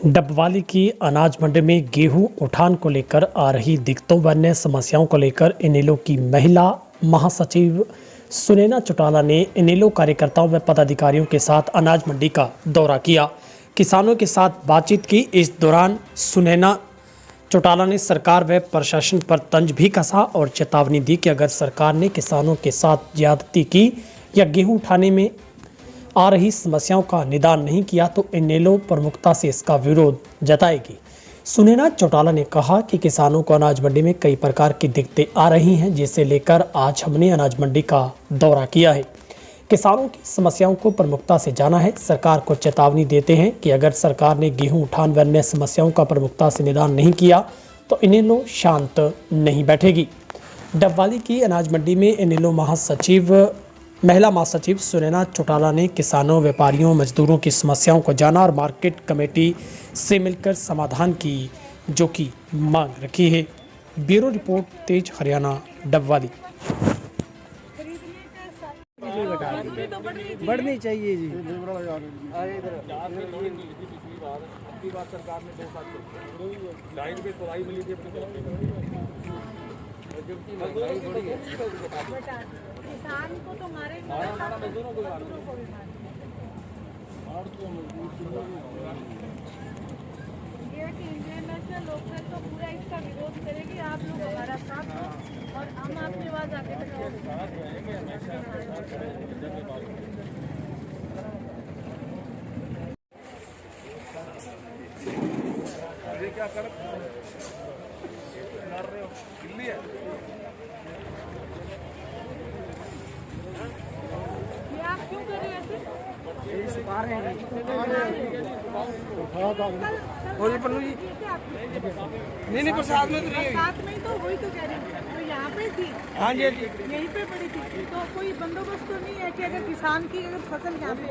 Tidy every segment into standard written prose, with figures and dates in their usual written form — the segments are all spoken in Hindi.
डबवाली की अनाज मंडी में गेहूं उठान को लेकर आ रही दिक्कतों व अन्य समस्याओं को लेकर इनेलो की महिला महासचिव सुनैना चौटाला ने इनेलो कार्यकर्ताओं व पदाधिकारियों के साथ अनाज मंडी का दौरा किया। किसानों के साथ बातचीत की। इस दौरान सुनैना चौटाला ने सरकार व प्रशासन पर तंज भी कसा और चेतावनी दी कि अगर सरकार ने किसानों के साथ ज्यादती की या गेहूं उठाने में आ रही समस्याओं का निदान नहीं किया तो इनेलो प्रमुखता से इसका विरोध जताएगी। सुनैना चौटाला ने कहा कि किसानों को अनाज मंडी में कई प्रकार की दिक्कतें आ रही हैं, जिसे लेकर आज हमने अनाज मंडी का दौरा किया है। किसानों की समस्याओं को प्रमुखता से जाना है। सरकार को चेतावनी देते हैं कि अगर सरकार ने गेहूं उठान व अन्य समस्याओं का प्रमुखता से निदान नहीं किया तो इनेलो शांत नहीं बैठेगी। डबवाली की अनाज मंडी में इनेलो महिला महासचिव सुनैना चौटाला ने किसानों, व्यापारियों, मजदूरों की समस्याओं को जाना और मार्केट कमेटी से मिलकर समाधान की जो की मांग रखी है। ब्यूरो रिपोर्ट, तेज हरियाणा, डबवाली। बढ़नी चाहिए जी। किसान को तो मारे इंडियन नेशनल लोकदल तो पूरा इसका विरोध करेगी। आप लोग हमारा साथ हो और हम आपकी आवाज आगे क्या कर रहे हो? किल्ली है आप क्यों कर रहे हैं? नहीं प्रसाद में साथ में तो वही तो कह रहे हैं। तो यहाँ पे थी, हाँ जी यहीं पे पड़ी थी, तो कोई बंदोबस्त तो नहीं है कि अगर किसान की अगर फसल यहाँ पे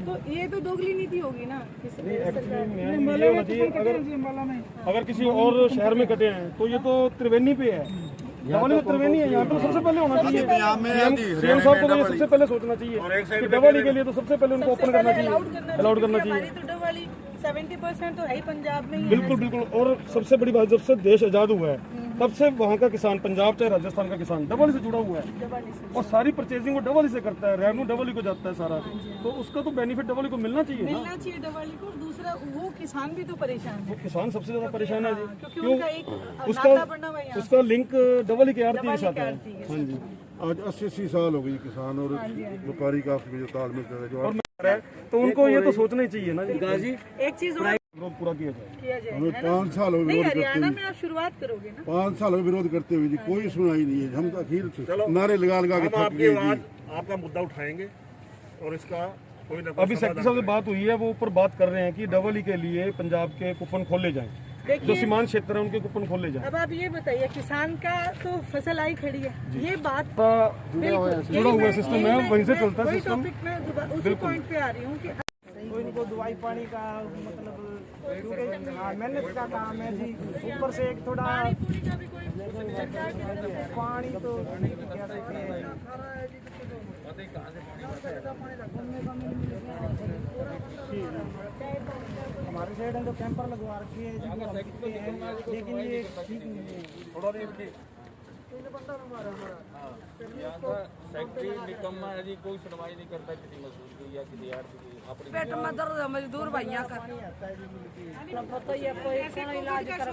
तो ये तो दोगली नीति होगी ना। अगर किसी और शहर में कटे हैं तो ये तो त्रिवेणी पे है, डबवाली में त्रिवेणी है। यहाँ पे सबसे पहले होना चाहिए। सीएम साहब को ये सबसे पहले सोचना चाहिए कि डबवाली के लिए तो सबसे पहले उनको ओपन करना चाहिए, अलाउड करना चाहिए। तो डबवाली 70% तो है ही पंजाब में ही। बिल्कुल बिल्कुल। और सबसे बड़ी बात, जब से देश आजाद हुआ है तब से वहाँ का किसान, पंजाब चाहे राजस्थान का किसान, डबवाली से जुड़ा हुआ है और सारी परचेजिंग वो डबवाली से करता है, रेवेन्यू डबवाली को जाता है सारा। तो उसका तो बेनिफिट डबवाली को मिलना चाहिए ना। डबवाली को। दूसरा वो किसान भी तो परेशान है। वो किसान सबसे ज्यादा परेशान है जी, क्यों उसका लिंक डबवाली के आड़ती के साथ है। हाँ जी, आज 80 साल हो गई किसान और व्यापारी का जो तालमेल जो है, तो उनको ये तो सोचना ही चाहिए ना जी। एक चीज विरोध पूरा किया जाए। हमें 5 साल हो गए विरोध करते हरियाणा में आप शुरुआत करोगे ना। 5 साल हो गए विरोध करते हुए जी, कोई सुनाई नहीं है। हम तो आखिर नारे लगा के थक गए जी। आपका मुद्दा उठाएंगे और इसका कोई ना अभी सेक्रेटरी साहब से बात हुई है, वो ऊपर बात कर रहे हैं कि डबवाली के लिए पंजाब के कूपन खोले जाएं, जो सीमांत क्षेत्र है उनके कूपन खोले जाएं। अब आप ये बताइए, किसान का तो फसल आई खड़ी है, ये बात जुड़ा हुआ सिस्टम है, वहीं से चलता है सिस्टम। उसी पॉइंट पे आ रही हूँ कि इनको दवाई पानी का मतलब मेहनत का काम है जी। ऊपर से एक थोड़ा पानी तो क्या कहते हैं, हमारे साइड में तो कैंपर लगवा रखी है, लेकिन ये ठीक नहीं है। फैक्ट्री निकम्मा है जी, कोई सुनवाई नहीं करता किसी मजदूर की या किसी आदमी की। पेट में दर्द है, मजदूर भैया का इलाज कर,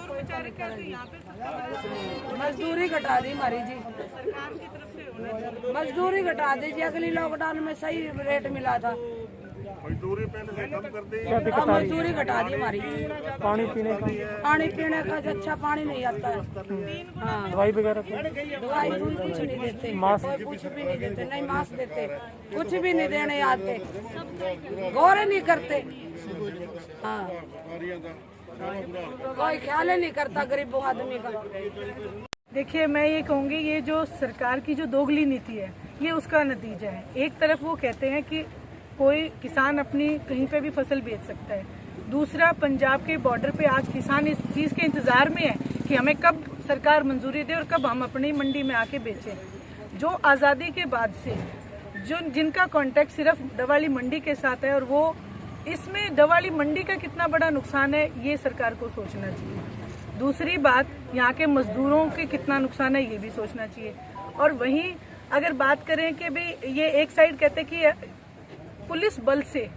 मजदूरी घटा दी हमारी जी, मजदूरी घटा दीजिए। अगली लॉकडाउन में सही रेट मिला था, मजदूरी पहले कम कर दी, मजदूरी घटा दी हमारी। पानी पीने का अच्छा पानी नहीं आता है। हाँ, दवाई वगैरह दवाई कुछ नहीं देते, कोई कुछ भी नहीं देते, नहीं मास्क देते, कुछ भी नहीं देने आते, गौर नहीं करते। हाँ, कोई ख्याल ही नहीं करता गरीबों आदमी का। देखिए, मैं ये कहूँगी, ये जो सरकार की जो दोगली नीति है, ये उसका नतीजा है। एक तरफ वो कहते हैं कि कोई किसान अपनी कहीं पे भी फसल बेच सकता है, दूसरा पंजाब के बॉर्डर पे आज किसान इस चीज़ के इंतज़ार में है कि हमें कब सरकार मंजूरी दे और कब हम अपनी मंडी में आके बेचें। जो आज़ादी के बाद से जिनका कॉन्टेक्ट सिर्फ डबवाली मंडी के साथ है और वो इसमें दवाली मंडी का कितना बड़ा नुकसान है ये सरकार को सोचना चाहिए। दूसरी बात, यहाँ के मजदूरों के कितना नुकसान है ये भी सोचना चाहिए। और वहीं अगर बात करें कि भाई ये एक साइड कहते कि पुलिस बल से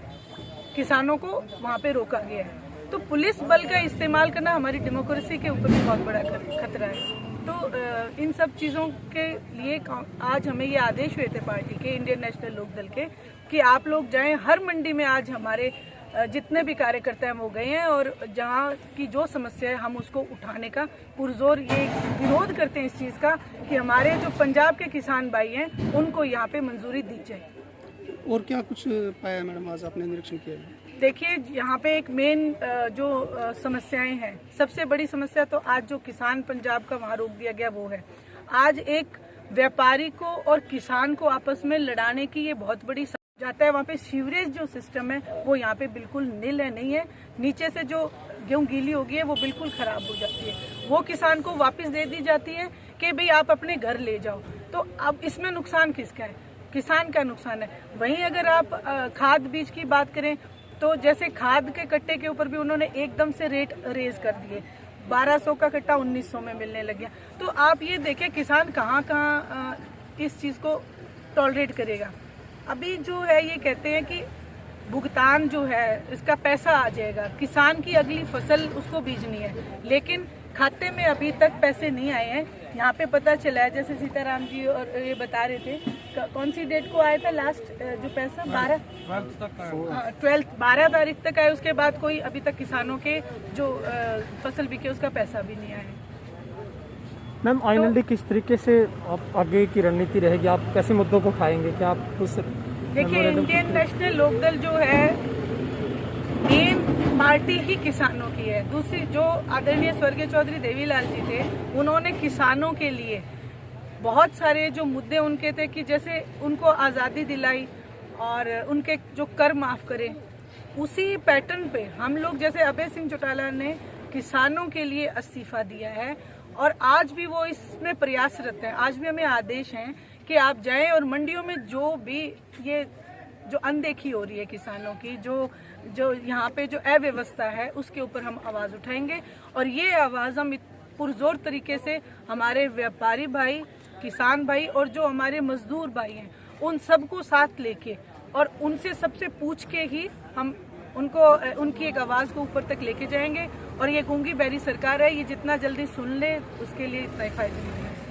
किसानों को वहाँ पे रोका गया है, तो पुलिस बल का इस्तेमाल करना हमारी डेमोक्रेसी के ऊपर भी बहुत बड़ा खतरा है। तो इन सब चीज़ों के लिए आज हमें ये आदेश हुए थे पार्टी के, इंडियन नेशनल लोकदल के, कि आप लोग जाएं हर मंडी में। आज हमारे जितने भी कार्यकर्ता हैं वो गए हैं और जहाँ की जो समस्या है हम उसको उठाने का पुरजोर ये विरोध करते हैं इस चीज़ का कि हमारे जो पंजाब के किसान भाई हैं उनको यहाँ पे मंजूरी दी जाए। और क्या कुछ पाया मैडम आज आपने निरीक्षण किया है? देखिए, यहाँ पे एक मेन जो समस्याएं हैं, सबसे बड़ी समस्या तो आज जो किसान पंजाब का वहाँ रोक दिया गया वो है। आज एक व्यापारी को और किसान को आपस में लड़ाने की ये बहुत बड़ी जाता है। वहाँ पे सीवरेज जो सिस्टम है वो यहाँ पे बिल्कुल नील है, नहीं है। नीचे से जो गेहूँ गीली होगी है वो बिल्कुल खराब हो जाती है, वो किसान को वापस दे दी जाती है कि भाई आप अपने घर ले जाओ। तो अब इसमें नुकसान किसका है? किसान का नुकसान है। वहीं अगर आप खाद बीज की बात करें तो जैसे खाद के कट्टे के ऊपर भी उन्होंने एकदम से रेट रेज कर दिए, 1200 का कट्टा 1900 में मिलने लग गया। तो आप ये देखें किसान कहाँ इस चीज़ को टॉलरेट करेगा। अभी जो है ये कहते हैं कि भुगतान जो है इसका पैसा आ जाएगा, किसान की अगली फसल उसको बीजनी है, लेकिन खाते में अभी तक पैसे नहीं आए हैं। यहाँ पे पता चला है, जैसे सीताराम जी और ये बता रहे थे, कौन सी डेट को आया था लास्ट जो पैसा? 12 तारीख तक आया। उसके बाद कोई अभी तक किसानों के जो फसल बिके उसका पैसा भी नहीं आया। मैम, INLD किस तरीके से आप आगे की रणनीति रहेगी? आप कैसे मुद्दों को उठाएंगे? क्या आप उस देखिए, इंडियन नेशनल लोकदल जो है मेन पार्टी ही किसानों की है। दूसरी जो आदरणीय स्वर्गीय चौधरी देवीलाल जी थे, उन्होंने किसानों के लिए बहुत सारे जो मुद्दे उनके थे कि जैसे उनको आज़ादी दिलाई और उनके जो कर माफ़ करें, उसी पैटर्न पे हम लोग, जैसे अभय सिंह चौटाला ने किसानों के लिए इस्तीफा दिया है और आज भी वो इसमें प्रयासरत हैं। आज भी हमें आदेश हैं कि आप जाएं और मंडियों में जो भी ये जो अनदेखी हो रही है किसानों की, जो यहाँ पे जो अव्यवस्था है उसके ऊपर हम आवाज़ उठाएंगे। और ये आवाज़ हम पुरजोर तरीके से हमारे व्यापारी भाई, किसान भाई और जो हमारे मजदूर भाई हैं उन सबको साथ लेके और उनसे सबसे पूछ के ही हम उनको उनकी एक आवाज़ को ऊपर तक लेके जाएंगे। और ये गूंगी बहरी सरकार है, ये जितना जल्दी सुन ले उसके लिए इतना ही फायदेमंद है।